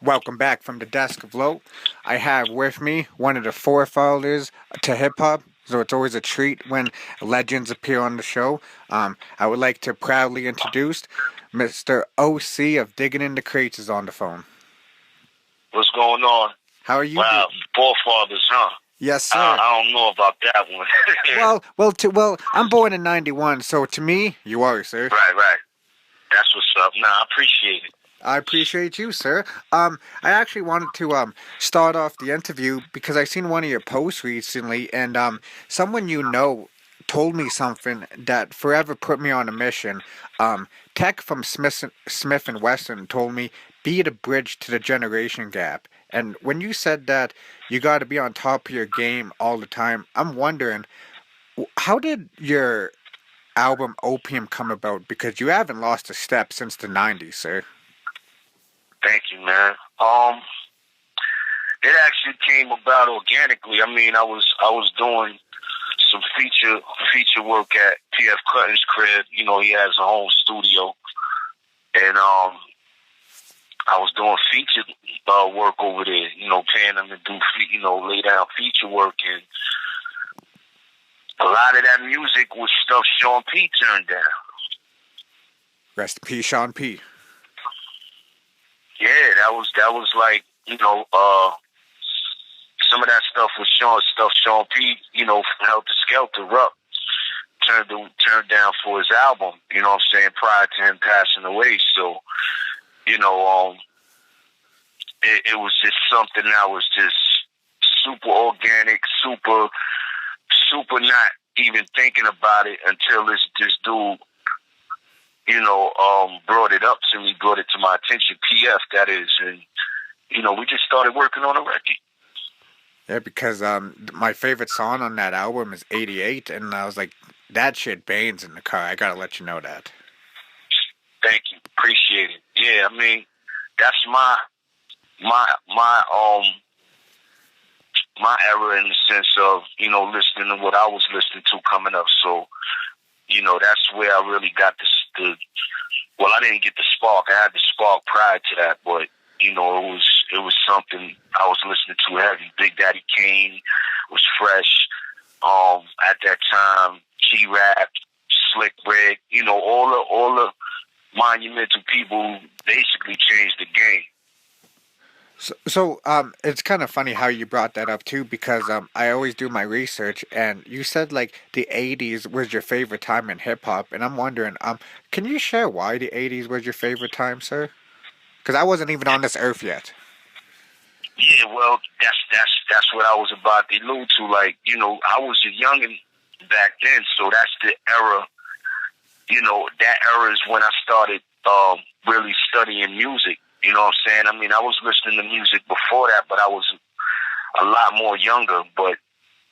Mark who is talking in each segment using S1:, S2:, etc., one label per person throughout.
S1: Welcome back from the desk of Low. I have with me one of the forefathers to hip hop, so it's always a treat when legends appear on the show. I would like to proudly introduce Mr. OC of Digging in the Crates is on the phone.
S2: What's going on?
S1: How are you
S2: Wow,
S1: doing?
S2: forefathers, huh?
S1: Yes, sir.
S2: I don't know about that one.
S1: Well, I'm born in '91, so to me, you are, sir.
S2: Right. That's what's up. Nah, I appreciate it.
S1: I appreciate you, sir. I actually wanted to start off the interview because I seen one of your posts recently, and someone you know told me something that forever put me on a mission. Tech from Smith and Wesson told me be the bridge to the generation gap. And when you said that you got to be on top of your game all the time, I'm wondering how did your album Opium come about? Because you haven't lost a step since the '90s, sir.
S2: Thank you, man. It actually came about organically. I mean, I was doing some feature work at PF Cuttin's crib. You know, he has a home studio, and I was doing feature work over there. You know, paying them to do lay down feature work, and a lot of that music was stuff Sean P turned down.
S1: Rest in peace, Sean P.
S2: Yeah, that was like, some of that stuff was Sean P, from Helter Skelter Rupp turned down for his album, you know what I'm saying, prior to him passing away. So, it was just something that was just super organic, super not even thinking about it until this dude, brought it up to me, brought it to my attention, PF, that is, and, we just started working on a record.
S1: Yeah, because my favorite song on that album is '88, and I was like, that shit bangs in the car. I gotta let you know that.
S2: Thank you. Appreciate it. Yeah, I mean, that's my era in the sense of, listening to what I was listening to coming up. So, that's where I really got well, I didn't get the spark. I had the spark prior to that, but, it was something I was listening to heavy. Big Daddy Kane was fresh. At that time, G-Rap, Slick Rick, all the monumental people who basically changed the game.
S1: So it's kind of funny how you brought that up too, because I always do my research, and you said like the '80s was your favorite time in hip hop, and I'm wondering, can you share why the '80s was your favorite time, sir? Because I wasn't even on this earth yet.
S2: Yeah, well, that's what I was about to allude to. Like, I was a youngin' back then, so that's the era. That era is when I started really studying music. You know what I'm saying? I mean, I was listening to music before that, but I was a lot more younger. But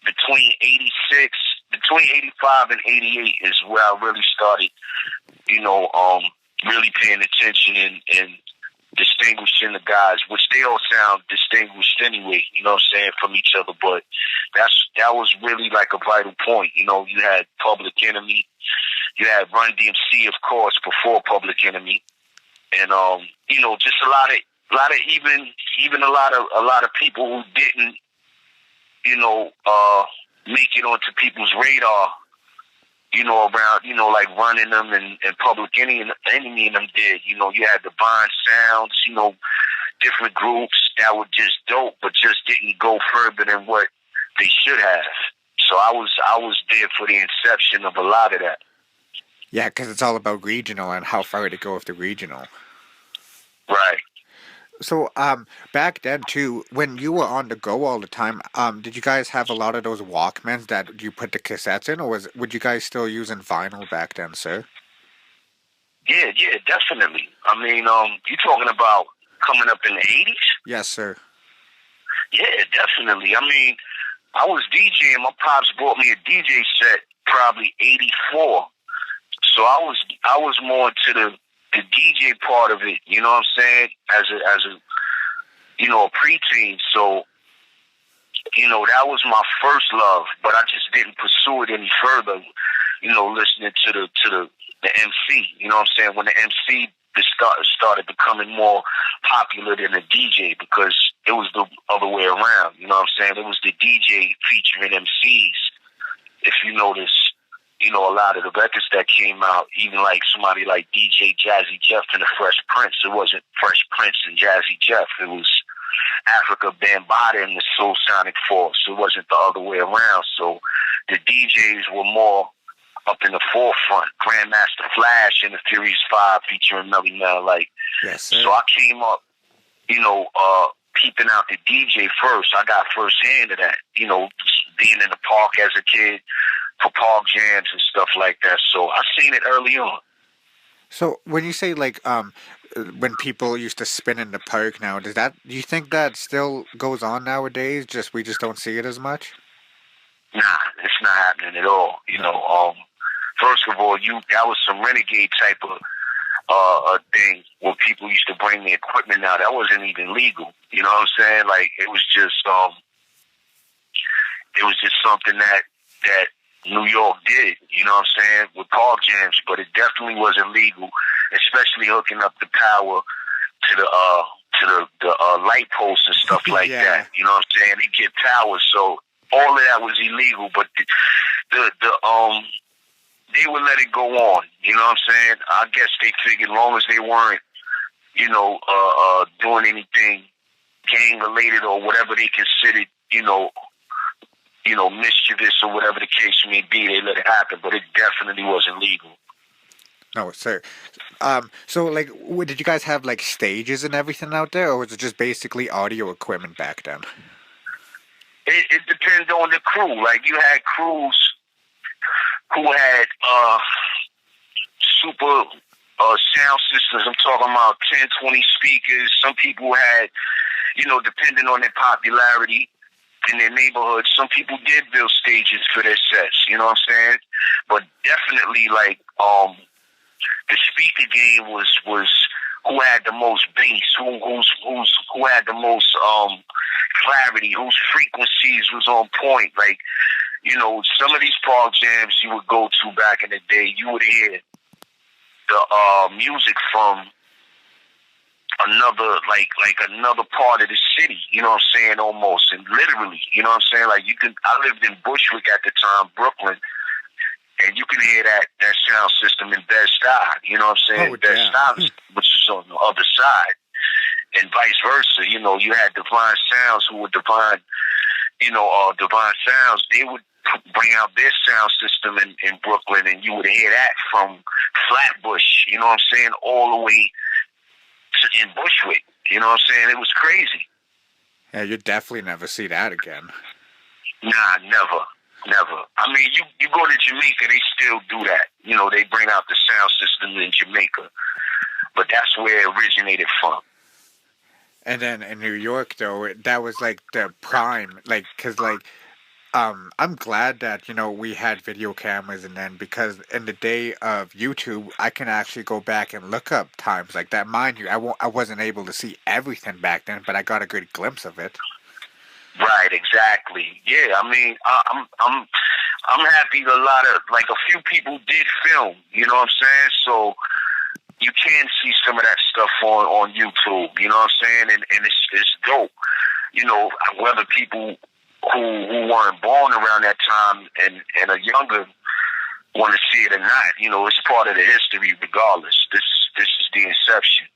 S2: between 85 and 88 is where I really started, really paying attention and distinguishing the guys, which they all sound distinguished anyway, you know what I'm saying, from each other. But that was really like a vital point. You had Public Enemy, you had Run DMC, of course, before Public Enemy. And just a lot of even a lot of people who didn't, make it onto people's radar, around, like Running them and Public Enemy and them did. You had the Bond Sounds, different groups that were just dope, but just didn't go further than what they should have. So I was there for the inception of a lot of that.
S1: Yeah, because it's all about regional and how far to go with the regional.
S2: Right.
S1: So, back then too, when you were on the go all the time, did you guys have a lot of those Walkmans that you put the cassettes in, or would you guys still using vinyl back then, sir?
S2: Yeah, definitely. I mean, you talking about coming up in the '80s?
S1: Yes, sir.
S2: Yeah, definitely. I mean, I was DJing. My pops bought me a DJ set, probably '84. So I was more into the DJ part of it, you know what I'm saying, as a preteen. So, that was my first love, but I just didn't pursue it any further, listening to the MC, you know what I'm saying? When the MC started becoming more popular than the DJ, because it was the other way around. You know what I'm saying? It was the DJ featuring MCs. If you notice, you know, a lot of the records that came out, even like somebody like DJ Jazzy Jeff and the Fresh Prince, it wasn't Fresh Prince and Jazzy Jeff. It was Africa Bambaataa and the Soul Sonic Force. It wasn't the other way around. So the DJs were more up in the forefront. Grandmaster Flash and the Furious Five featuring Melly Mel. Like,
S1: Yes, sir.
S2: so I came up, you know, peeping out the DJ first. I got first hand of that, you know, being in the park as a kid for park jams and stuff like that. So I seen it early on.
S1: So when you say like when people used to spin in the park now, do you think that still goes on nowadays? We just don't see it as much?
S2: Nah, it's not happening at all. You know, first of all, that was some renegade type of thing where people used to bring the equipment out. That wasn't even legal. You know what I'm saying? Like, it was just something that New York did, you know what I'm saying, with park jams, but it definitely wasn't legal, especially hooking up the power to the light posts and stuff like
S1: Yeah.
S2: that. You know what I'm saying? They get power, so all of that was illegal, but they would let it go on. You know what I'm saying? I guess they figured as long as they weren't, you know, doing anything gang related or whatever they considered, you know, mischievous or whatever the case may be, they let it happen, but it definitely wasn't legal.
S1: No, sir. So like, did you guys have like stages and everything out there, or was it just basically audio equipment back then?
S2: It depends on the crew. Like, you had crews who had super sound systems. I'm talking about 10, 20 speakers. Some people had, you know, depending on their popularity in their neighborhood, some people did build stages for their sets, you know what I'm saying? But definitely, like, the speaker game was who had the most bass, who had the most clarity, whose frequencies was on point. Like, you know, some of these park jams you would go to back in the day, you would hear the music from another another part of the city, you know what I'm saying, almost, and literally, you know what I'm saying? Like, I lived in Bushwick at the time, Brooklyn, and you can hear that sound system in Bed-Stuy, you know what I'm saying?
S1: Oh,
S2: Bed-Stuy, which is on the other side, and vice versa. You know, you had Divine Sounds, who were Divine Sounds. They would bring out their sound system in Brooklyn, and you would hear that from Flatbush, you know what I'm saying, all the way in Bushwick. You know what I'm saying? It was crazy.
S1: Yeah, you definitely never see that again.
S2: Nah, never. I mean, you go to Jamaica, they still do that. You know, they bring out the sound system in Jamaica. But that's where it originated from.
S1: And then in New York, though, that was like the prime, like, because like, I'm glad that, you know, we had video cameras, and then because in the day of YouTube, I can actually go back and look up times like that. Mind you, I wasn't able to see everything back then, but I got a good glimpse of it.
S2: Right, exactly. Yeah, I mean, I'm happy a few people did film, you know what I'm saying? So you can see some of that stuff on YouTube, you know what I'm saying? And it's dope. You know, whether people who weren't born around that time and are younger want to see it or not, you know, it's part of the history regardless. This is the inception.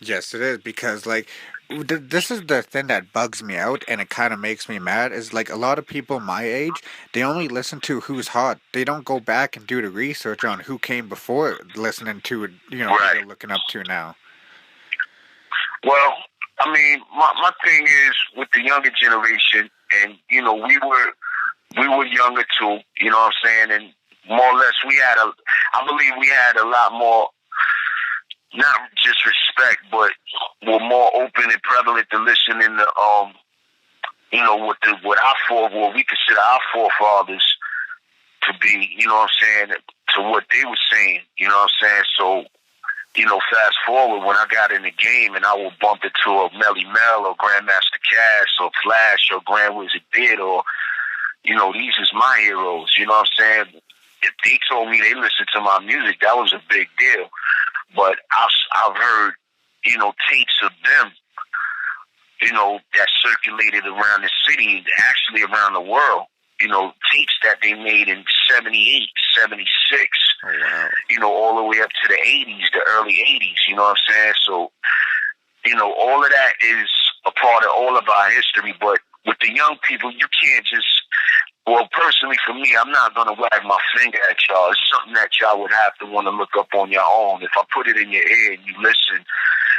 S1: Yes, it is, because like this is the thing that bugs me out, and it kind of makes me mad. Is like a lot of people my age, they only listen to who's hot. They don't go back and do the research on who came before listening to, you know,
S2: right,
S1: who they're looking up to now.
S2: Well, I mean, my thing is with the younger generation, and you know, we were younger too. You know what I'm saying? And more or less, I believe we had a lot more, not just respect, but were more open and prevalent to listening to, you know, what we consider our forefathers to be, you know what I'm saying, to what they were saying, you know what I'm saying? So, you know, fast forward, when I got in the game and I would bump into a Melly Mel or Grandmaster Cass or Flash or Grand Wizard Bid, or, you know, these is my heroes, you know what I'm saying? If they told me they listened to my music, that was a big deal. But I've heard, tapes of them, that circulated around the city, actually around the world. Tapes that they made in 78, 76.
S1: Oh, wow.
S2: All the way up to the 80s, the early 80s. You know what I'm saying? So, all of that is a part of all of our history. But with the young people, you can't just. Well, personally, for me, I'm not going to wag my finger at y'all. It's something that y'all would have to want to look up on your own. If I put it in your ear and you listen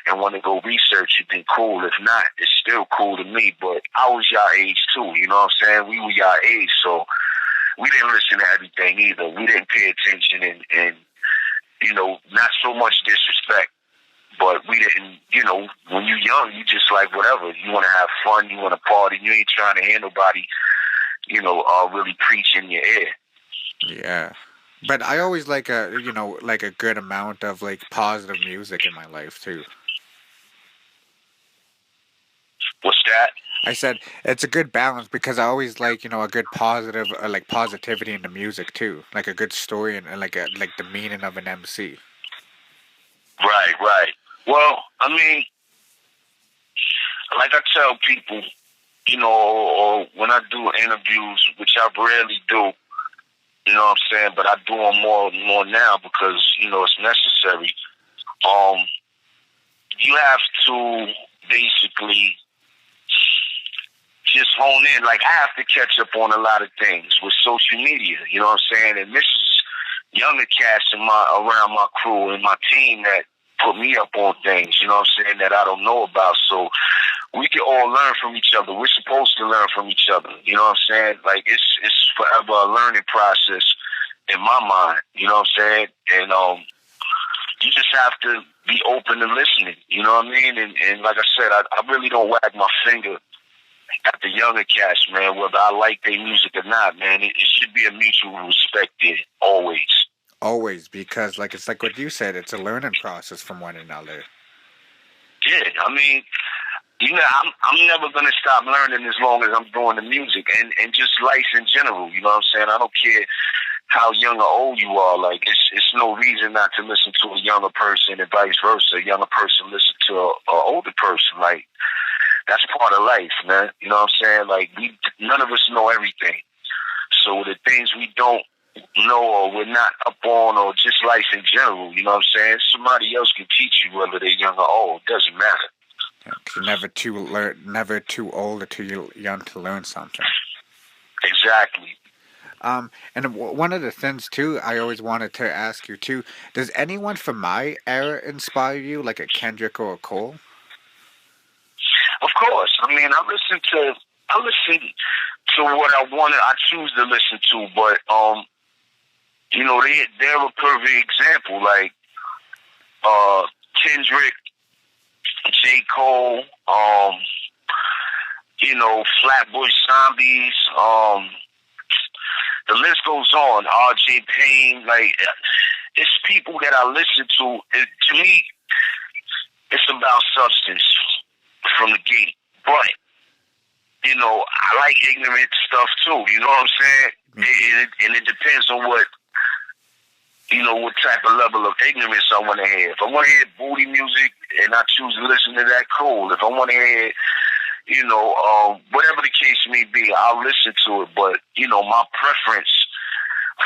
S2: and want to go research it, then cool. If not, it's still cool to me. But I was y'all age, too. You know what I'm saying? We were y'all age, so we didn't listen to everything either. We didn't pay attention and not so much disrespect. But we didn't, when you're young, you just like whatever. You want to have fun. You want to party. You ain't trying to hear nobody really preach in your ear.
S1: Yeah. But I always like a good amount of like positive music in my life too.
S2: What's that?
S1: I said it's a good balance because I always like, a good positive like positivity in the music too. Like a good story and like the meaning of an MC.
S2: Right. Well, I mean, like I tell people, or when I do interviews, which I rarely do, you know what I'm saying, but I do them more now because, it's necessary. You have to basically just hone in. Like, I have to catch up on a lot of things with social media, you know what I'm saying? And this is younger cats around my crew and my team that put me up on things, you know what I'm saying, that I don't know about. So we can all learn from each other. We're supposed to learn from each other. You know what I'm saying? Like, it's forever a learning process in my mind. You know what I'm saying? And you just have to be open to listening. You know what I mean? And like I said, I really don't wag my finger at the younger cats, man, whether I like their music or not, man. It should be a mutual respect there, always.
S1: Always, because it's like what you said, it's a learning process from one another.
S2: Yeah, I mean, I'm never gonna stop learning as long as I'm doing the music and just life in general. You know what I'm saying? I don't care how young or old you are. Like, it's no reason not to listen to a younger person and vice versa. A younger person listen to a older person. Like, that's part of life, man. You know what I'm saying? Like, none of us know everything. So the things we don't know or we're not up on, or just life in general, you know what I'm saying? Somebody else can teach you, whether they're young or old. It doesn't matter.
S1: You're never too old or too young to learn something.
S2: Exactly.
S1: And one of the things too, I always wanted to ask you too. Does anyone from my era inspire you, like a Kendrick or a Cole?
S2: Of course. I mean, I listen to what I choose to listen to, but they're a perfect example. Like Kendrick, J. Cole, Flatbush Zombies, the list goes on. R.J. Payne, like, it's people that I listen to. To me, it's about substance from the gate. But, I like ignorant stuff too. You know what I'm saying? And it depends on what type of level of ignorance I want to hear. If I want to hear booty music and I choose to listen to that, cool. If I want to hear, whatever the case may be, I'll listen to it. But, my preference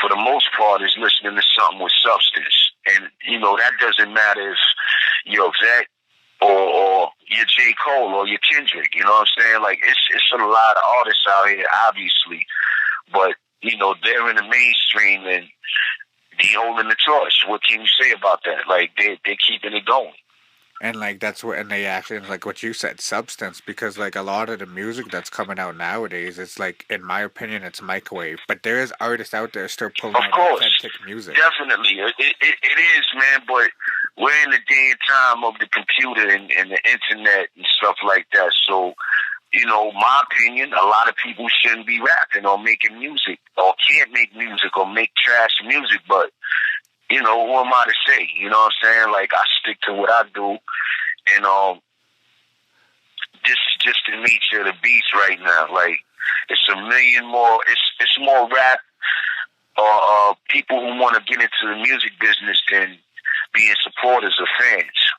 S2: for the most part is listening to something with substance. And, that doesn't matter if you're a vet or you're J. Cole or you're Kendrick. You know what I'm saying? Like, it's a lot of artists out here, obviously. But, they're in the mainstream and they holding the torch. What can you say about that? Like, they're keeping it going.
S1: And like and they actually, like what you said, substance, because like a lot of the music that's coming out nowadays, it's like, in my opinion, it's microwave. But there is artists out there still pulling out authentic music.
S2: Definitely, it is, man. But we're in the day and time of the computer and the internet and stuff like that. So, my opinion, a lot of people shouldn't be rapping or making music, or can't make music, or make trash music. But who am I to say? You know what I'm saying? Like, I stick to what I do, and this is just the nature of the beast right now. Like, it's a million more. It's more rap or people who want to get into the music business than being supporters of fans.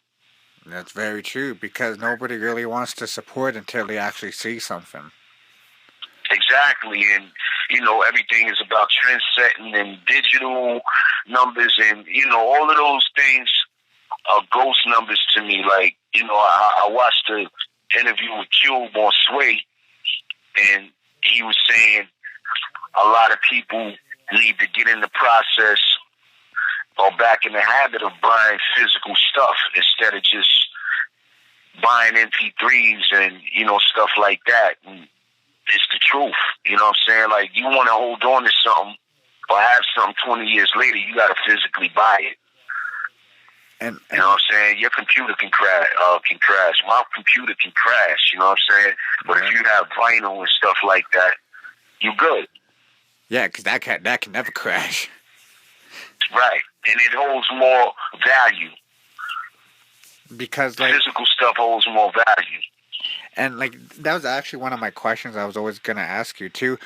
S1: That's very true, because nobody really wants to support until they actually see something.
S2: Exactly, and everything is about trend setting and digital numbers, and all of those things are ghost numbers to me. Like, I watched the interview with Cube on Sway, and he was saying a lot of people need to get in the process or back in the habit of buying physical stuff instead of just buying MP3s and stuff like that. And it's the truth. You know what I'm saying? Like, you want to hold on to something or have something 20 years later, you got to physically buy it.
S1: And
S2: you know what I'm saying? Your computer can crash. My computer can crash. You know what I'm saying? But if you have vinyl and stuff like that, you good.
S1: Yeah, because that can never crash.
S2: Right, and it holds more value.
S1: Because like
S2: physical stuff holds more value.
S1: And like that was actually one of my questions I was always gonna ask you too,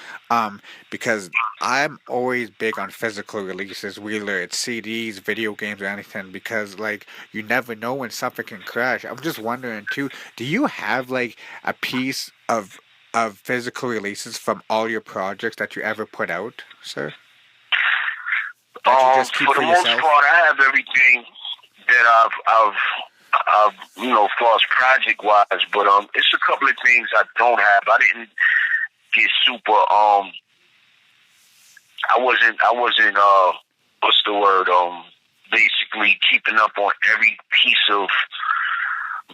S1: because I'm always big on physical releases, whether it's CDs, video games, or anything. Because like you never know when something can crash. I'm just wondering too, do you have like a piece of physical releases from all your projects that you ever put out, sir? That you just keep
S2: for the most
S1: yourself?
S2: part, I have everything that I've as far as project wise, but it's a couple of things I don't have. I didn't get super I wasn't what's the word, basically keeping up on every piece of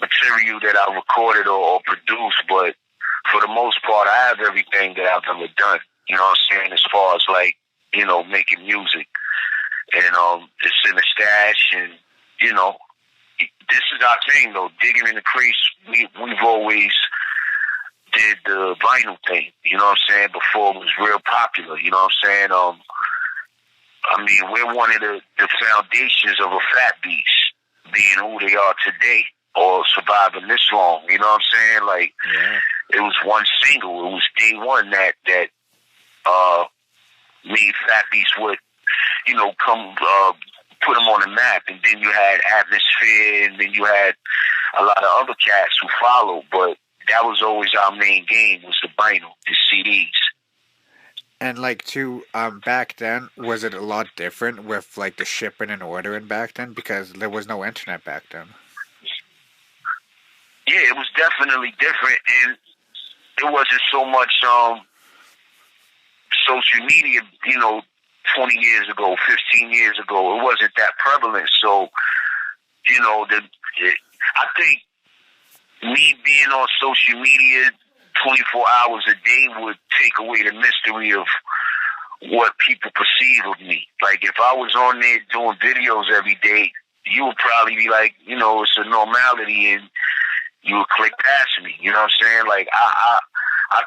S2: material that I recorded or produced, but for the most part I have everything that I've ever done. You know what I'm saying? As far as like, making music. And it's in the stash, and this is our thing though, digging in the crates. We've always did the vinyl thing, you know what I'm saying, before it was real popular, you know what I'm saying? I mean, we're one of the foundations of a Fat Beats being who they are today, or surviving this long, you know what I'm saying? Like, It was one single, it was day one that made Fat Beats would, come put them on the map, and then you had Atmosphere, and then you had a lot of other cats who followed, but that was always our main game, was the vinyl, the CDs.
S1: And like back then, was it a lot different with like the shipping and ordering back then, because there was no internet back then?
S2: Yeah, it was definitely different, and it wasn't so much social media, 20 years ago, 15 years ago. It wasn't that prevalent. So, I think me being on social media 24 hours a day would take away the mystery of what people perceive of me. Like, if I was on there doing videos every day, you would probably be like, it's a normality, and you would click past me. You know what I'm saying? Like, I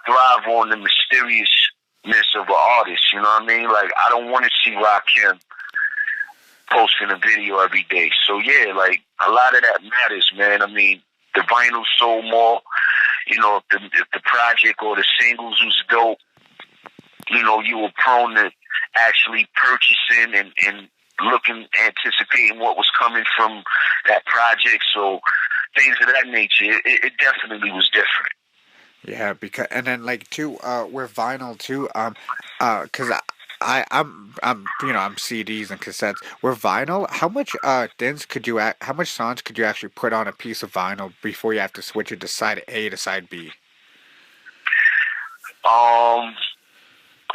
S2: thrive on the mysteriousness of an artist. You know what I mean? Like, I don't want to see Rakim posting a video every day. So yeah, like, a lot of that matters, man. I mean, the vinyl sold more. If the project or the singles was dope, you were prone to actually purchasing and looking, anticipating what was coming from that project. So things of that nature, it definitely was different.
S1: Yeah, because and then like too, with vinyl too, because I'm CDs and cassettes. With vinyl, how much how much songs could you actually put on a piece of vinyl before you have to switch it to side A to side B?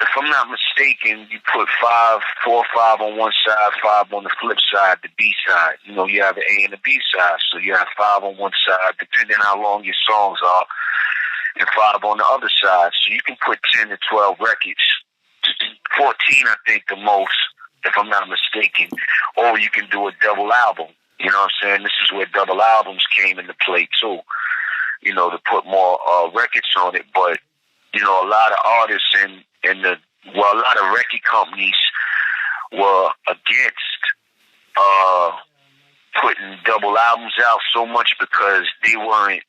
S2: If I'm not mistaken, you put 4 or 5 on one side, 5 on the flip side, the B side. You have the A and the B side, so you have 5 on one side, depending on how long your songs are, and 5 on the other side. So you can put 10 to 12 records, 14, I think, the most, if I'm not mistaken. Or you can do a double album. You know what I'm saying? This is where double albums came into play too. To put more records on it. But a lot of artists and a lot of record companies were against putting double albums out so much, because they weren't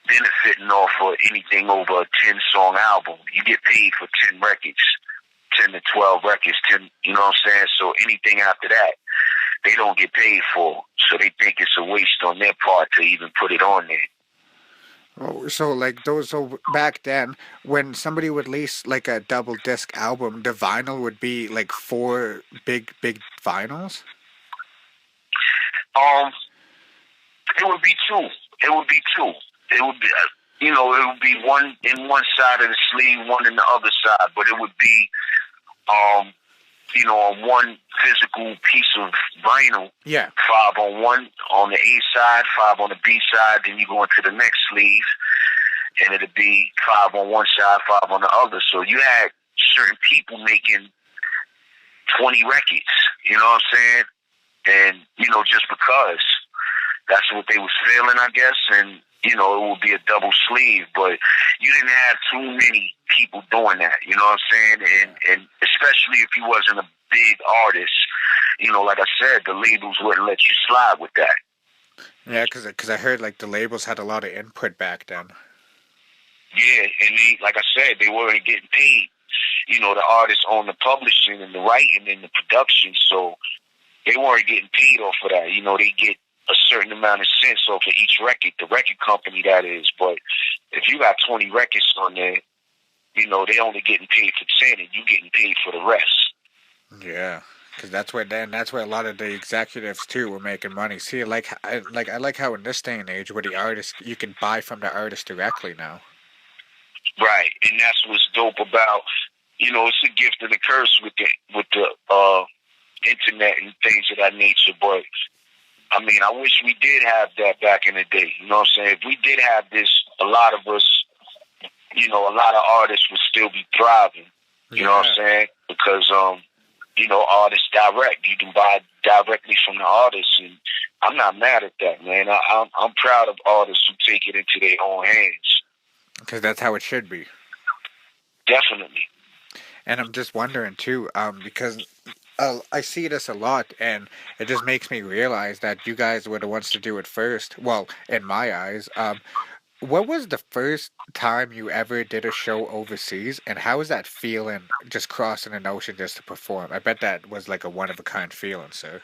S2: benefiting off of anything over a 10-song album. You get paid for 10 records, 10 to 12 records, 10, you know what I'm saying? So anything after that, they don't get paid for. So they think it's a waste on their part to even put it on there.
S1: Oh, so like those. So back then, when somebody would release like a double disc album, the vinyl would be like four big vinyls.
S2: Um, it would be two. It would be two. It would be, it would be one in one side of the sleeve, one in the other side, but it would be, on one physical piece of vinyl.
S1: Yeah.
S2: 5 on one on the A side, 5 on the B side. Then you go into the next sleeve, and it'd be 5 on one side, 5 on the other. So you had certain people making 20 records. You know what I'm saying? And just because that's what they was feeling, I guess, and it would be a double sleeve, but you didn't have too many people doing that, you know what I'm saying? And especially if you wasn't a big artist, like I said, the labels wouldn't let you slide with that.
S1: Yeah, because I heard like the labels had a lot of input back then.
S2: Yeah, and like I said, they weren't getting paid. The artists own the publishing and the writing and the production, so they weren't getting paid off of that. They get a certain amount of cents off of each record, the record company that is. But if you got 20 records on there, they only getting paid for 10 and you getting paid for the rest.
S1: Yeah, because that's where a lot of the executives too were making money. See, I like how in this day and age where the artist, you can buy from the artist directly now.
S2: Right, and that's what's dope about, it's a gift and a curse with the internet and things of that nature. But I mean, I wish we did have that back in the day. You know what I'm saying? If we did have this, a lot of us, a lot of artists would still be thriving. You know what I'm saying? Because, artists direct. You can buy directly from the artists, and I'm not mad at that, man. I'm proud of artists who take it into their own hands.
S1: Because that's how it should be.
S2: Definitely.
S1: And I'm just wondering too, because I see this a lot, and it just makes me realize that you guys were the ones to do it first. Well, in my eyes, what was the first time you ever did a show overseas, and how was that feeling just crossing an ocean just to perform? I bet that was like a one-of-a-kind feeling, sir.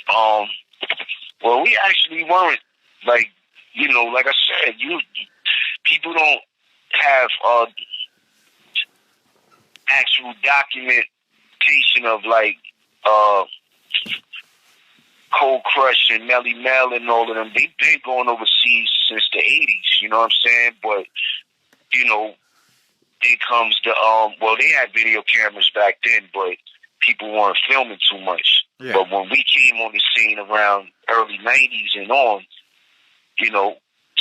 S2: Well, we actually weren't, like, like I said, people don't have actual documentation of, like, Cold Crush and Melly Mel and all of them. They've been going overseas since the 80s, you know what I'm saying? But, it comes to, they had video cameras back then, but people weren't filming too much.
S1: Yeah.
S2: But when we came on the scene around early 90s and on,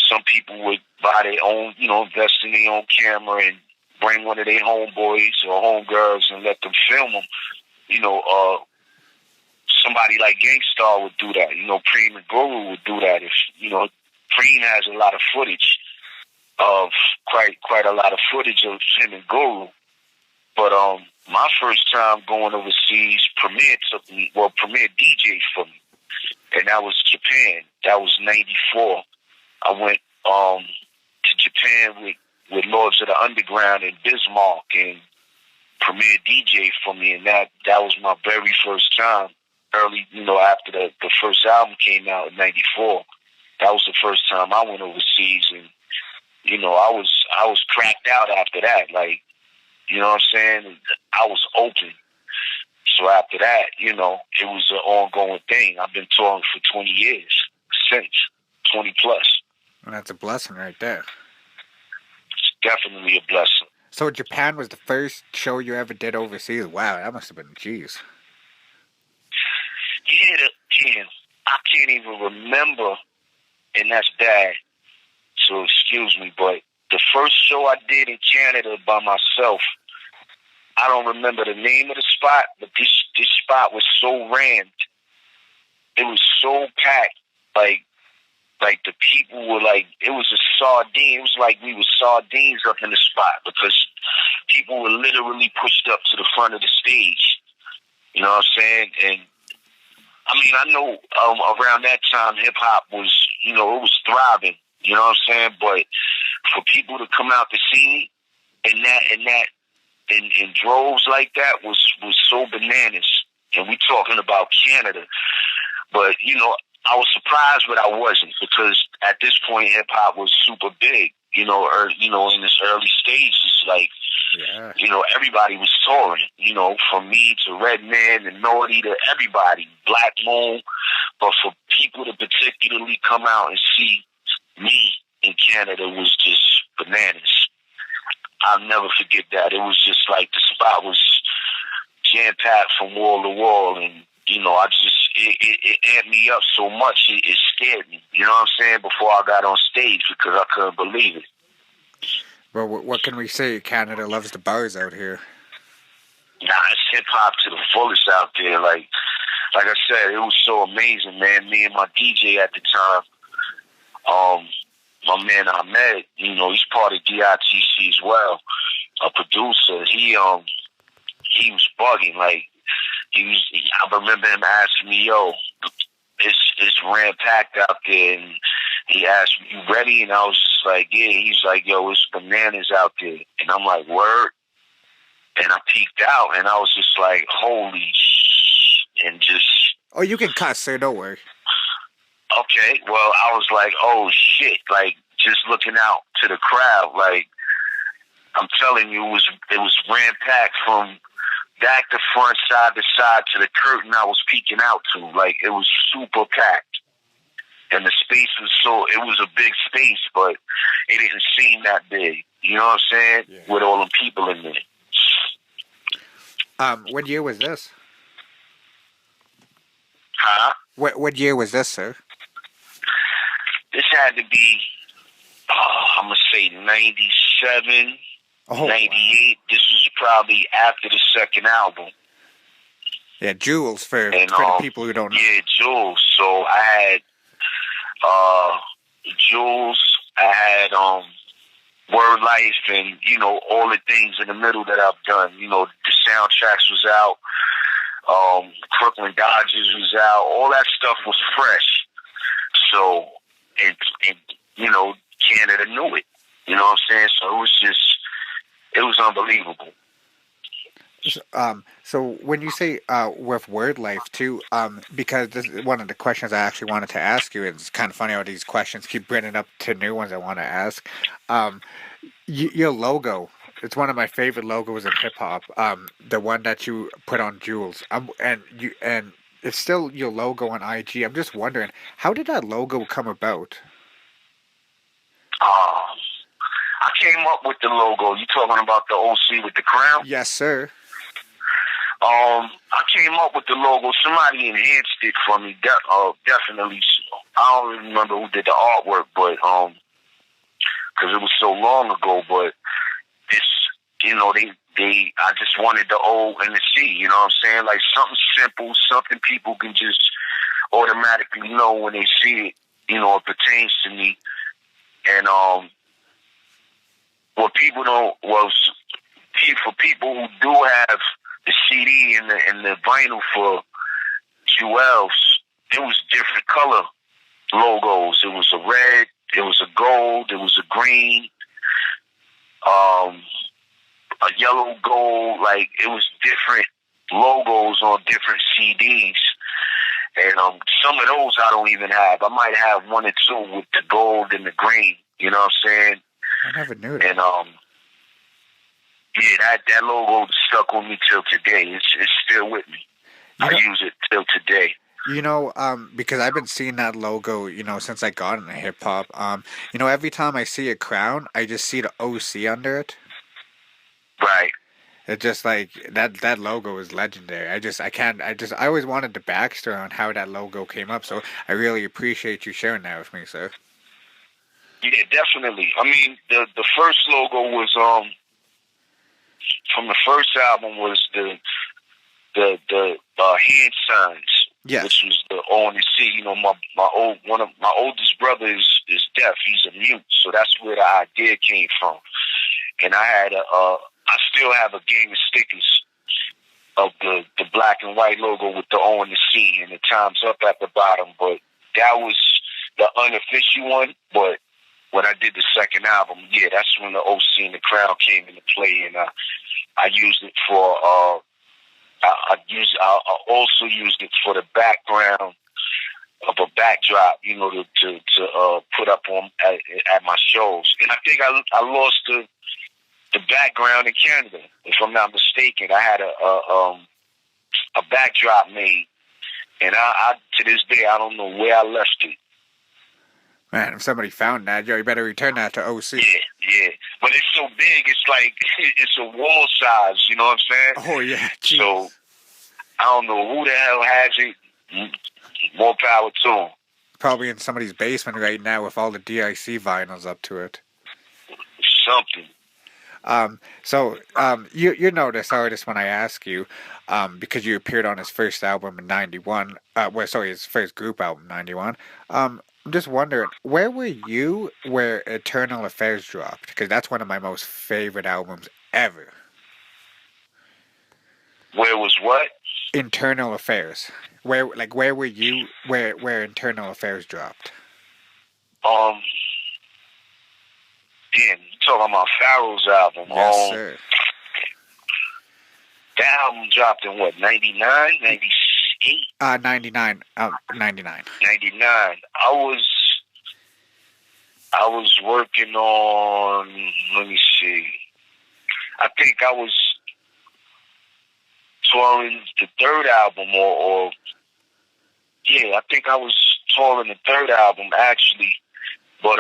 S2: some people would buy their own, invest in their own camera and bring one of their homeboys or homegirls and let them film them. Somebody like Gangstar would do that. Preem and Guru would do that. If Preem has a lot of footage of quite a lot of footage of him and Guru. But my first time going overseas, Premier DJ for me, and that was Japan. That was '94. I went to Japan with Lords of the Underground and Biz Markie and Premier DJ for me, and that was my very first time. Early, after the first album came out in '94, that was the first time I went overseas, and I was cracked out after that. Like, you know what I'm saying? I was open. So after that, it was an ongoing thing. I've been touring for 20 years since, 20 plus.
S1: And that's a blessing right there.
S2: It's definitely a blessing.
S1: So Japan was the first show you ever did overseas. Wow, that must have been, jeez.
S2: Yeah, I can't even remember, and that's bad. So excuse me, but the first show I did in Canada by myself, I don't remember the name of the spot, but this spot was so rammed. It was so packed, like the people were like, it was a sardine. It was like we were sardines up in the spot because people were literally pushed up to the front of the stage. You know what I'm saying? And I mean, I know around that time hip-hop was, it was thriving. You know what I'm saying? But for people to come out to see me in droves like that was so bananas. and we talking about Canada. But, you know, I was surprised, but I wasn't, because at this point, hip-hop was super big, you know, in this early stages. Like,
S1: Yeah.
S2: you know, everybody was touring, you know, from me to Redman and Naughty to everybody, Black Moon. But for people to particularly come out and see me in Canada was just bananas. I'll never forget that. It was just like the spot was jam-packed from wall to wall, and, you know, it amped me up so much, it scared me, you know what I'm saying, before I got on stage, because I couldn't believe it.
S1: Well, what can we say? Canada loves the bars out here.
S2: Nah, it's hip-hop to the fullest out there. Like I said, it was so amazing, man. Me and my DJ at the time, my man Ahmed, you know, he's part of D.I.T.C as well, a producer. He was bugging. Like, I remember him asking me, yo, it's ram-packed out there, and he asked me, you ready? And I was just like, yeah. He's like, yo, it's bananas out there. And I'm like, word? And I peeked out, and I was just like, holy shit, and just...
S1: Oh, you can cuss, sir, don't worry.
S2: Okay, well, I was like, oh, shit, like, just looking out to the crowd, like, I'm telling you, it was ram-packed from back to front, side to side, to the curtain I was peeking out to. Like, it was super packed. And the space it was a big space, but it didn't seem that big. You know what I'm saying? Yeah. With all them people in there.
S1: What year was this?
S2: Huh?
S1: What year was this, sir?
S2: This had to be, I'm going to say 97, 98. Wow. This was probably after the second album.
S1: Yeah, Jewelz for the people who don't know.
S2: Yeah, Jewelz. So I had Jewelz, I had Word Life, and, you know, all the things in the middle that I've done. You know, the soundtracks was out, Crooklyn Dodgers was out, all that stuff was fresh. So, and you know, Canada knew it. You know what I'm saying? So it was unbelievable.
S1: So when you say with Word Life too, because this is one of the questions I actually wanted to ask you, and it's kind of funny how these questions keep bringing up to new ones I want to ask. Your logo, it's one of my favorite logos in hip hop. The one that you put on Jewelz, and it's still your logo on IG. I'm just wondering, how did that logo come about?
S2: I came up with the logo. You talking about the OC with the crown?
S1: Yes, sir.
S2: I came up with the logo. Somebody enhanced it for me. Definitely. I don't even remember who did the artwork, but because it was so long ago. But it's, you know, I just wanted the O and the C. You know what I'm saying? Like something simple, something people can just automatically know when they see it. You know, it pertains to me. And what people don't for people who do have the CD and the vinyl for Jewelz, it was different color logos. It was a red, it was a gold, it was a green, a yellow gold. Like, it was different logos on different CDs. And some of those I don't even have. I might have one or two with the gold and the green. You know what I'm saying?
S1: I never knew that.
S2: And yeah, that logo stuck with me till today. It's still with me. I use it till today.
S1: You know, because I've been seeing that logo, you know, since I got into hip hop. You know, every time I see a crown, I just see the OC under it.
S2: Right.
S1: It's just like that logo is legendary. I always wanted the backstory on how that logo came up. So I really appreciate you sharing that with me, sir.
S2: Yeah, definitely. I mean, the first logo was from the first album was the hand signs,
S1: yes,
S2: which was the O and the C. You know, one of my oldest brother is deaf. He's a mute, so that's where the idea came from. And I had I still have a game of stickers of the black and white logo with the O and the C and the times up at the bottom. But that was the unofficial one. But when I did the second album, yeah, that's when the OC and the crown came into play, and I used it for I also used it for the background of a backdrop, you know, to put up on at my shows. And I think I lost the background in Canada, if I'm not mistaken. I had a backdrop made, and I to this day I don't know where I left it.
S1: Man, if somebody found that, yo, you better return that to OC.
S2: Yeah. But it's so big, it's like it's a wall size. You know what I'm saying?
S1: Oh yeah. Jeez.
S2: So I don't know who the hell has it. More power to them.
S1: Probably in somebody's basement right now with all the D.I.C vinyls up to it.
S2: Something.
S1: You know this artist when I ask you, because you appeared on his first album in '91. His first group album, '91. I'm just wondering, where were you where Eternal Affairs dropped? Because that's one of my most favorite albums ever.
S2: Where was what?
S1: Internal Affairs. Where were you where Internal Affairs dropped?
S2: Damn, you talking about Pharaoh's album?
S1: Yes, sir.
S2: That album dropped in what, 99, 98?
S1: 99. 99.
S2: 99. I was working on. Let me see. I think I was touring the third album, or yeah, I think I was touring the third album actually. But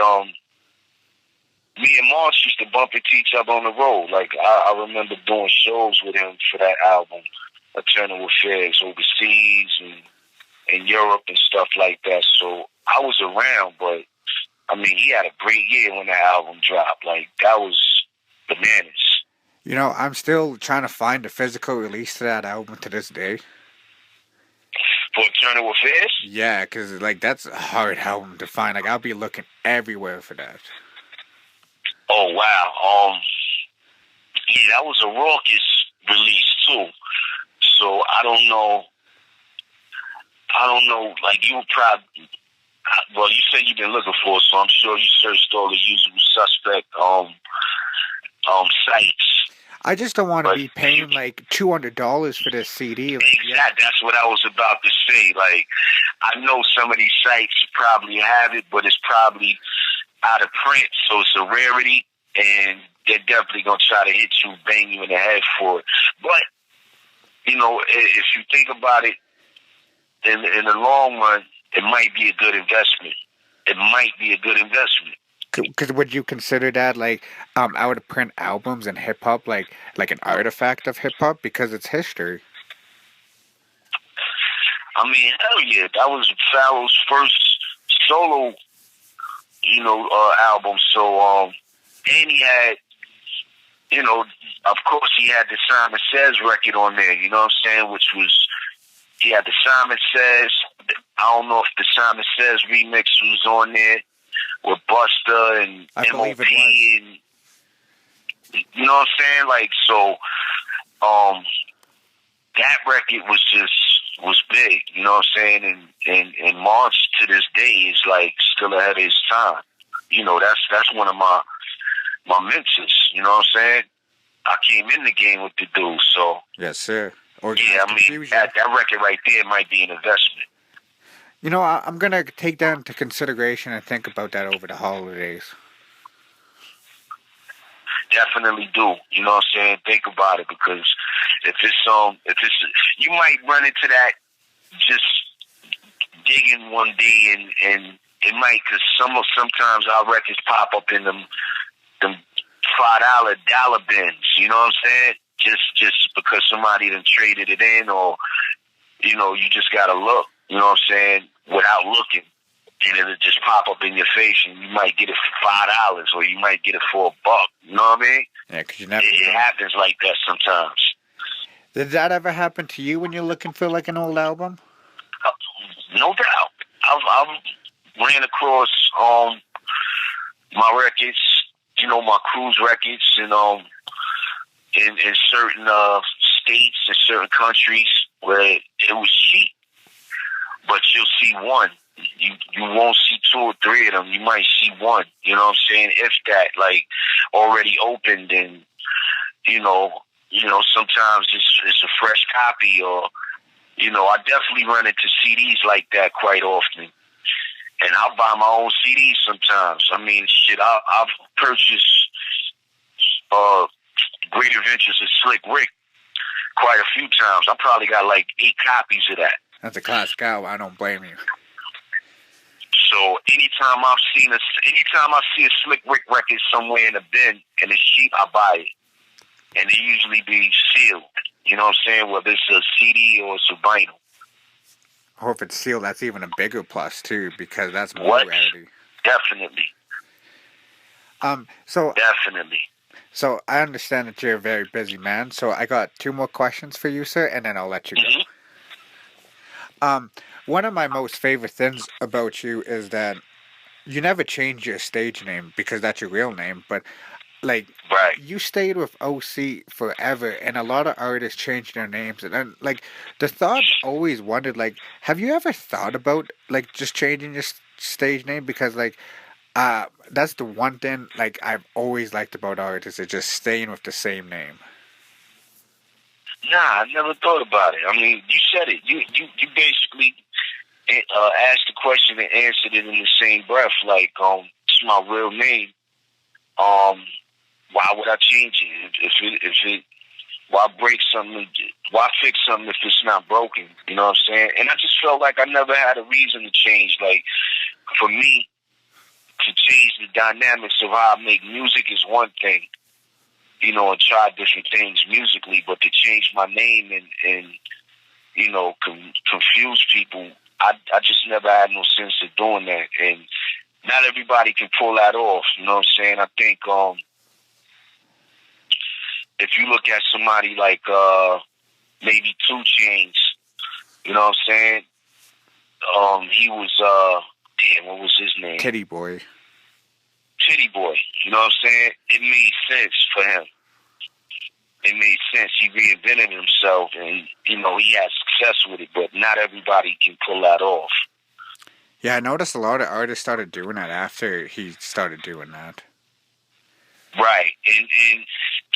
S2: me and Marsh used to bump into each other on the road. Like I remember doing shows with him for that album, Eternal Affairs, overseas and in Europe and stuff like that. So I was around, but I mean, he had a great year when that album dropped. Like that was bananas.
S1: You know, I'm still trying to find a physical release to that album to this day.
S2: For Eternal Affairs?
S1: Yeah, because, like, that's a hard album to find. Like, I'll be looking everywhere for that.
S2: Oh, wow. Yeah, that was a raucous release, too. So, I don't know, like, you probably, well, you said you've been looking for it, so I'm sure you searched all the usual suspect, sites.
S1: I just don't want to be paying like $200 for this CD. Like,
S2: exactly, that's what I was about to say. Like, I know some of these sites probably have it, but it's probably out of print, so it's a rarity, and they're definitely gonna try to hit you, bang you in the head for it. But you know, if you think about it, in the long run, it might be a good investment. It might be a good investment.
S1: Because would you consider that like out of print albums and hip hop like an artifact of hip hop because it's history?
S2: I mean, hell yeah, that was Pharaoh's first solo, album. So, and he had, of course, he had the Simon Says record on there. You know what I'm saying? Which was, he had the Simon Says. I don't know if the Simon Says remix was on there with Busta and MOP, and you know what I'm saying? Like, so, that record was big, you know what I'm saying? And March to this day is like still ahead of his time. You know, that's one of my mentors, you know what I'm saying? I came in the game with the dude, so.
S1: Yes, sir.
S2: Yeah, I mean, that record right there might be an investment.
S1: You know, I'm going to take that into consideration and think about that over the holidays.
S2: Definitely do. You know what I'm saying? Think about it, because if it's you might run into that just digging one day, and it might, because sometimes our records pop up in them $5 dollar bins. You know what I'm saying? Just because somebody done traded it in, or you just gotta look. You know what I'm saying? Without looking, and it'll just pop up in your face, and you might get it for $5, or you might get it for $1. You know what I mean?
S1: Yeah, because you never.
S2: It happens like that sometimes.
S1: Did that ever happen to you when you're looking for like an old album?
S2: No doubt. I've ran across my records, my cruise records, and in certain states and certain countries where it was cheap. But you'll see one. You won't see 2 or 3 of them. You might see one. You know what I'm saying? If that, like, already opened, and sometimes it's a fresh copy, or I definitely run into CDs like that quite often. And I'll buy my own CDs sometimes. I mean, shit, I've purchased Great Adventures of Slick Rick quite a few times. I probably got like 8 copies of that.
S1: That's a classic album. I don't blame you.
S2: So anytime I see a Slick Rick record somewhere in a bin and it's cheap, I buy it. And it usually be sealed. You know what I'm saying? Whether it's a CD or it's a vinyl.
S1: Or if it's sealed, that's even a bigger plus too, because that's more rarity.
S2: Definitely. Definitely.
S1: So I understand that you're a very busy man. So I got 2 more questions for you, sir, and then I'll let you go. One of my most favorite things about you is that you never change your stage name because that's your real name, but like you stayed with OC forever, and a lot of artists changed their names, and then like the thought always wondered, like, have you ever thought about like just changing your stage name? Because like that's the one thing like I've always liked about artists is just staying with the same name.
S2: Nah, I never thought about it. I mean, you said it. You basically asked the question and answered it in the same breath. Like, it's my real name. Why would I change it? Why break something? Why fix something if it's not broken? You know what I'm saying? And I just felt like I never had a reason to change. Like, for me to change the dynamics of how I make music is one thing, and try different things musically, but to change my name and confuse people, I just never had no sense of doing that. And not everybody can pull that off. You know what I'm saying? I think, if you look at somebody like maybe 2 Chainz, you know what I'm saying? He was what was his name?
S1: Titty Boy.
S2: Titty Boy. You know what I'm saying? It made sense for him. It made sense. He reinvented himself, and he had success with it. But not everybody can pull that off.
S1: Yeah, I noticed a lot of artists started doing that after he started doing that.
S2: Right, and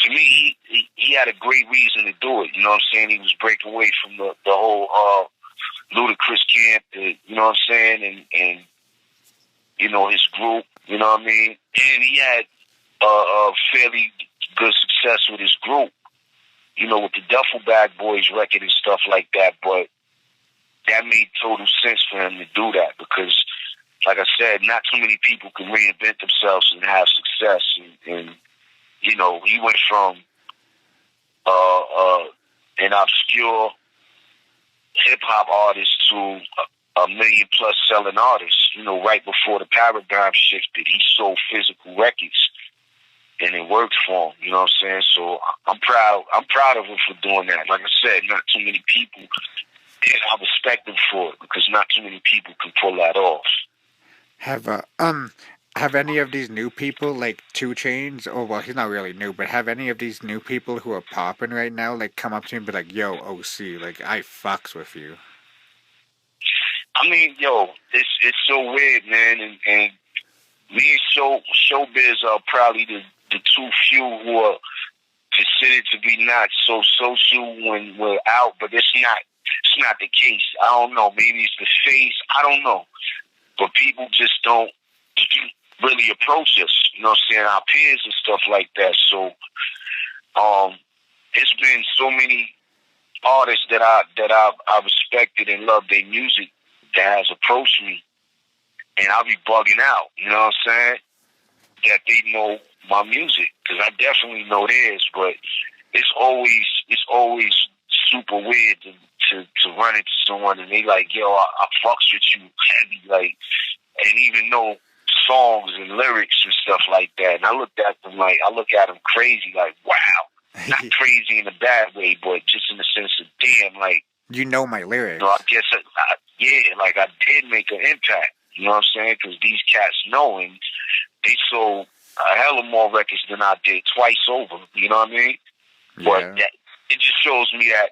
S2: to me, he had a great reason to do it. You know what I'm saying? He was breaking away from the whole ludicrous camp. You know what I'm saying? And his group. You know what I mean? And he had a fairly good success with his group. With the Duffel Bag Boys record and stuff like that. But that made total sense for him to do that because, like I said, not too many people can reinvent themselves and have success. And he went from an obscure hip-hop artist to a million-plus selling artist. Right before the paradigm shifted, he sold physical records, and it worked for him. You know what I'm saying? So I'm proud of him for doing that. Like I said, not too many people, and I respect him for it because not too many people can pull that off.
S1: Have any of these new people, like 2 Chainz, or well, he's not really new, but have any of these new people who are popping right now, like, come up to him and be like, yo, OC, like, I fucks with you?
S2: I mean, it's so weird, man, and me and Showbiz are probably the 2 few who are considered to be not so social when we're out, but it's not the case. I don't know. Maybe it's the face. I don't know. But people just don't really approach us, you know what I'm saying, our peers and stuff like that. So it's been so many artists that I've respected and loved their music that has approached me, and I'll be bugging out, you know what I'm saying, that they know my music, because I definitely know theirs, but it's always super weird to run into someone and they like, yo, I fucks with you heavy, like, and even know songs and lyrics and stuff like that. And I look at them crazy, like, wow. Not crazy in a bad way, but just in the sense of, damn, like,
S1: you know my lyrics.
S2: I guess, I did make an impact, you know what I'm saying? Because these cats know, and they sold a hell of more records than I did twice over, you know what I mean?
S1: Yeah.
S2: But it just shows me that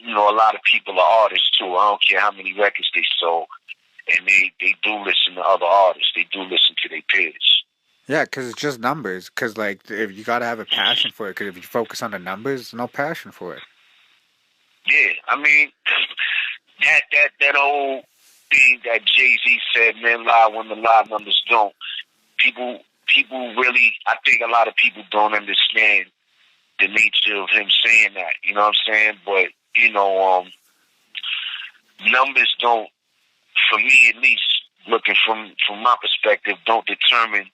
S2: a lot of people are artists too. I don't care how many records they sold. And they do listen to other artists. They do listen to their peers.
S1: Yeah, because it's just numbers. Because like, if you gotta have a passion for it. Because if you focus on the numbers, no passion for it.
S2: Yeah, I mean that old thing that Jay-Z said, men lie when the lie numbers don't. People really, I think a lot of people don't understand the nature of him saying that. You know what I'm saying? But numbers don't, for me at least, looking from my perspective, don't determine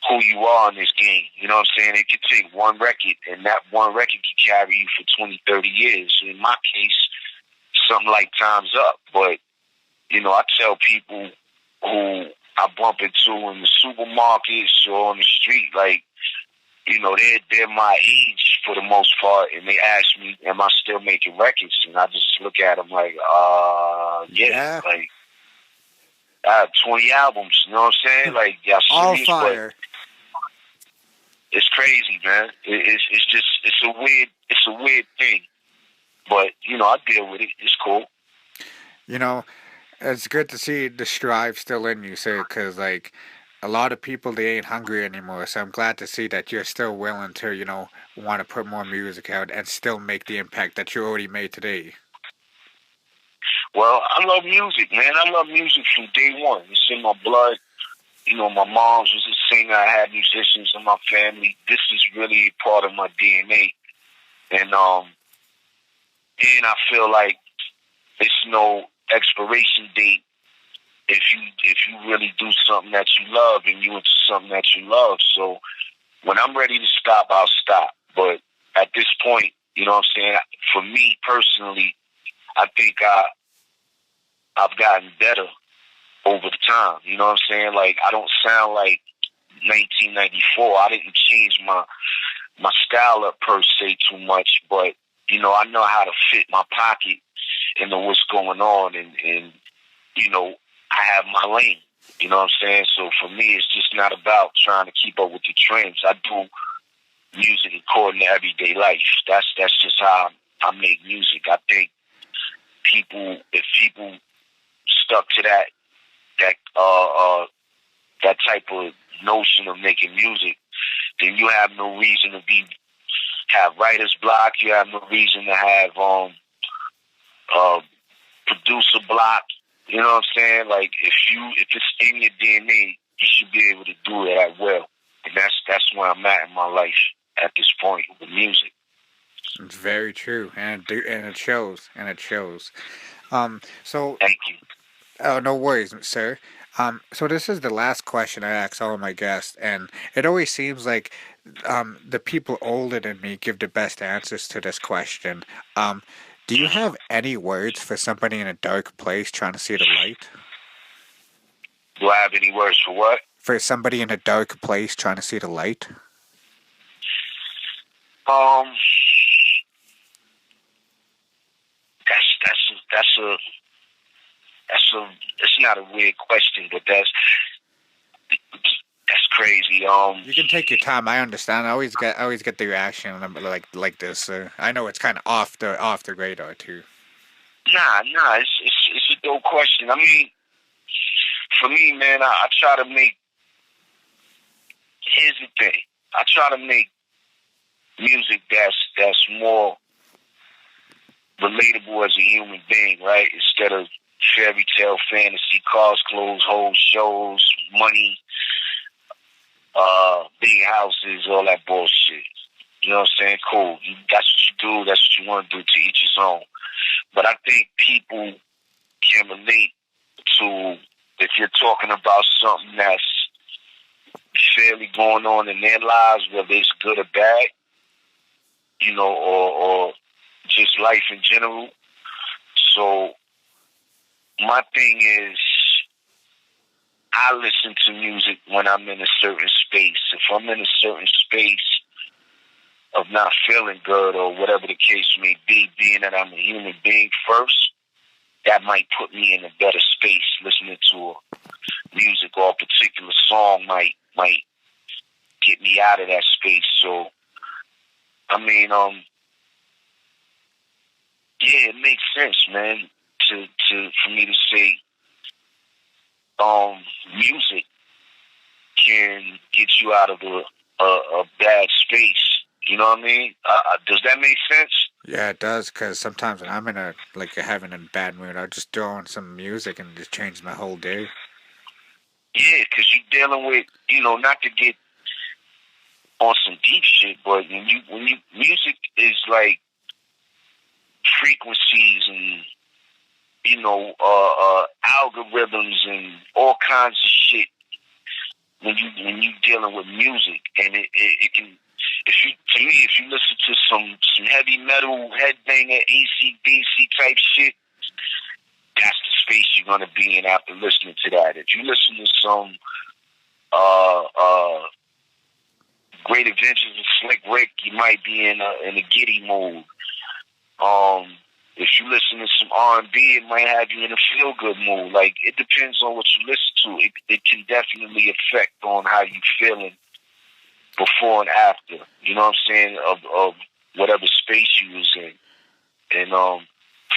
S2: who you are in this game. You know what I'm saying? It could take one record, and that one record could carry you for 20, 30 years. In my case, something like Time's Up. But, I tell people who I bump into in the supermarkets or on the street, like, they're my age for the most part, and they ask me, am I still making records? And I just look at them like, yeah,
S1: Yeah,
S2: like, I have 20 albums, you know what I'm saying? Like, y'all
S1: all
S2: serious? But
S1: fire.
S2: it's crazy, man. It's a weird thing. But, I deal with it. It's cool.
S1: You know, it's good to see the strive still in you, sir. Because like, a lot of people they ain't hungry anymore. So I'm glad to see that you're still willing to, want to put more music out and still make the impact that you already made today.
S2: Well, I love music, man. I love music from day one. It's in my blood. My mom's was a singer. I had musicians in my family. This is really part of my DNA. And I feel like it's no expiration date if you really do something that you love and you into something that you love. So when I'm ready to stop, I'll stop. But at this point, you know what I'm saying? For me personally, I think I've gotten better over the time. You know what I'm saying? Like, I don't sound like 1994. I didn't change my style up per se too much, but I know how to fit my pocket into what's going on, and I have my lane. You know what I'm saying? So for me, it's just not about trying to keep up with the trends. I do music according to everyday life. That's just how I make music. I think if people stuck to that type of notion of making music, then you have no reason to have writer's block. You have no reason to have producer block. You know what I'm saying? Like, if it's in your DNA, you should be able to do it at will. And that's where I'm at in my life at this point with music.
S1: It's very true, and it shows, and it shows. So
S2: Thank you.
S1: oh, no worries, sir. So this is the last question I ask all of my guests, and it always seems like the people older than me give the best answers to this question. Um, do you have any words for somebody in a dark place trying to see the light?
S2: Do I have any words for what?
S1: For somebody in a dark place trying to see the light?
S2: Um, that's it's not a weird question, but that's crazy.
S1: You can take your time. I understand. I always get the reaction when I'm like this. I know it's kind of off the radar too.
S2: Nah, it's a dope question. I mean, for me, man, I try to make. Here's the thing. I try to make music that's more relatable as a human being, right? Instead of fairy tale fantasy, cars, clothes, hoes, shows, money, big houses, all that bullshit. You know what I'm saying? Cool. That's what you do. That's what you want to do, to each his own. But I think people can relate to, if you're talking about something that's fairly going on in their lives, whether it's good or bad, or just life in general. So my thing is, I listen to music when I'm in a certain space. If I'm in a certain space of not feeling good or whatever the case may be, being that I'm a human being first, that might put me in a better space. Listening to a music or a particular song might get me out of that space. So, I mean, yeah, it makes sense, man, for me to say, music can get you out of a bad space. You know what I mean? Does that make sense?
S1: Yeah, it does. Cause sometimes when I'm in having a bad mood, I'll just throw on some music and it just changes my whole day.
S2: Yeah, because you're dealing with, not to get on some deep shit, but when you music is like frequencies and algorithms and all kinds of shit. When you dealing with music, and it can, if you listen to some heavy metal headbanger AC/DC type shit, that's the space you're gonna be in after listening to that. If you listen to some Great Adventures of Slick Rick, you might be in a giddy mood. If you listen to some R&B, it might have you in a feel-good mood. Like, it depends on what you listen to. It can definitely affect on how you feeling before and after. You know what I'm saying? Of whatever space you was in. And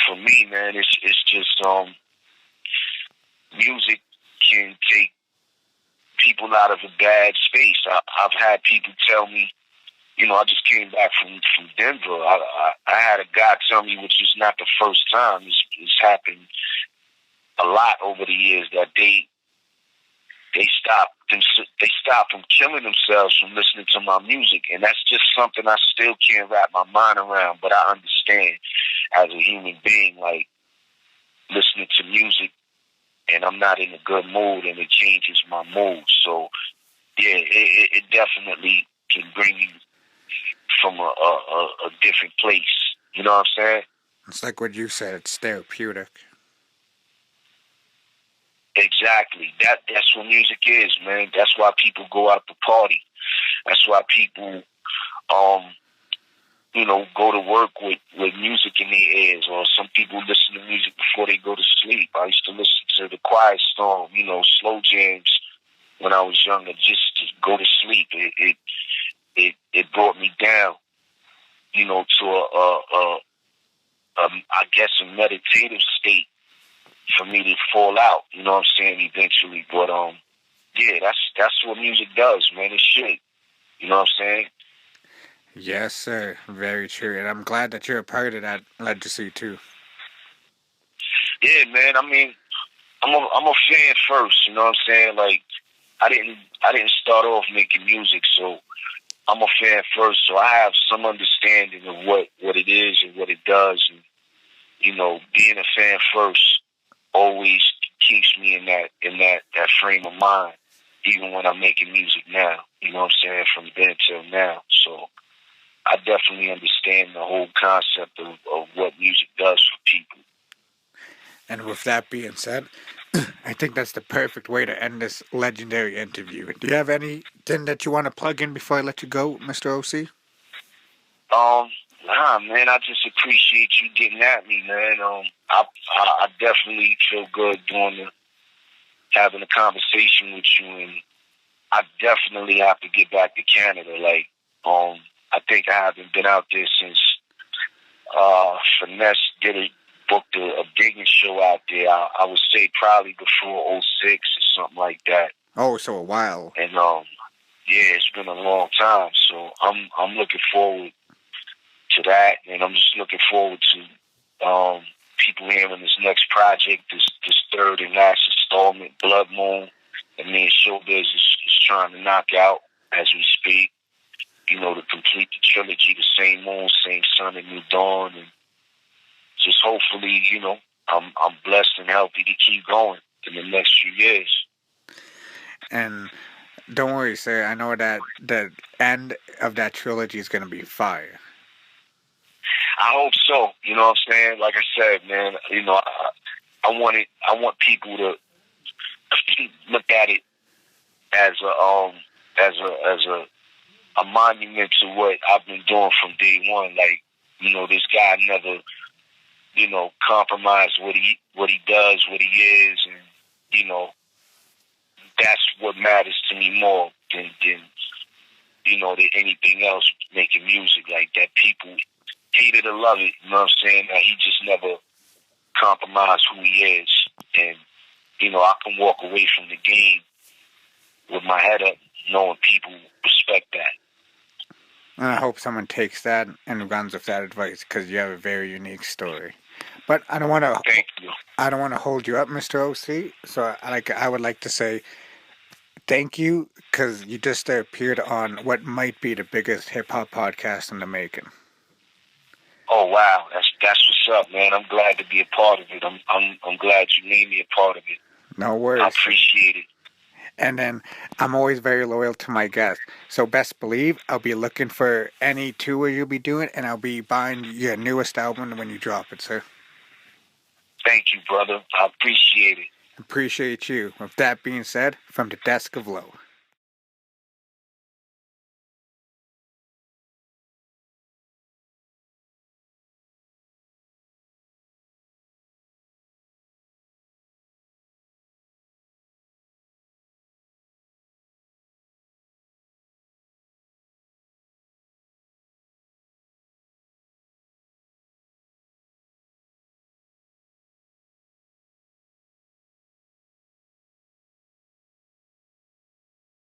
S2: for me, man, it's just music can take people out of a bad space. I've had people tell me, I just came back from Denver. I had a guy tell me, which is not the first time, it's happened a lot over the years, that they stop from killing themselves from listening to my music, and that's just something I still can't wrap my mind around. But I understand as a human being, like, listening to music, and I'm not in a good mood, and it changes my mood. So yeah, it definitely can bring you from a different place. You know what I'm saying?
S1: It's like what you said. It's therapeutic.
S2: Exactly. That's what music is, man. That's why people go out to party. That's why people, go to work with music in their ears, or some people listen to music before they go to sleep. I used to listen to the Quiet Storm, slow jams when I was younger, just to go to sleep. It brought me down, to I guess a meditative state for me to fall out. You know what I'm saying? Eventually, but yeah, that's what music does, man. It should. You know what I'm saying?
S1: Yes, sir. Very true. And I'm glad that you're a part of that legacy too.
S2: Yeah, man. I mean, I'm a fan first. You know what I'm saying? Like, I didn't start off making music, so I'm a fan first. So I have some understanding of what it is and what it does, and being a fan first always keeps me in that frame of mind, even when I'm making music now. You know what I'm saying? From then till now. So I definitely understand the whole concept of what music does for people.
S1: And with that being said, I think that's the perfect way to end this legendary interview. Do you have anything that you want to plug in before I let you go, Mr. OC?
S2: Nah, man, I just appreciate you getting at me, man. I definitely feel good having a conversation with you, and I definitely have to get back to Canada. Like, I think I haven't been out there since Finesse booked a digging show out there. I would say probably before '06 or something like that.
S1: Oh, so a while.
S2: And yeah, it's been a long time. So I'm looking forward to that, and I'm just looking forward to people hearing this next project, this third and last installment, Blood Moon, that me and Showbiz is trying to knock out as we speak. To complete the trilogy, The Same Moon, Same Sun, and New Dawn, and just hopefully, I'm blessed and healthy to keep going in the next few years.
S1: And don't worry, sir. I know that the end of that trilogy is going to be fire.
S2: I hope so. You know what I'm saying? Like I said, man, I want people to look at it as a monument to what I've been doing from day one. Like, this guy never, compromised what he does, what he is, and that's what matters to me more than than anything else. Making music like that, people hate it or love it. You know what I'm saying? That he just never compromised who he is, and I can walk away from the game with my head up, knowing people respect that.
S1: And I hope someone takes that and runs with that advice because you have a very unique story. But I don't want to.
S2: Thank you.
S1: I don't want to hold you up, Mr. OC. So I would like to say thank you because you just appeared on what might be the biggest hip hop podcast in the making.
S2: Oh wow, that's what's up, man. I'm glad to be a part of it. I'm glad you made me a part of it.
S1: No worries.
S2: I appreciate it.
S1: And then I'm always very loyal to my guests. So best believe I'll be looking for any tour you'll be doing, and I'll be buying your newest album when you drop it, sir.
S2: Thank you, brother. I appreciate it.
S1: Appreciate you. With that being said, from the desk of Low.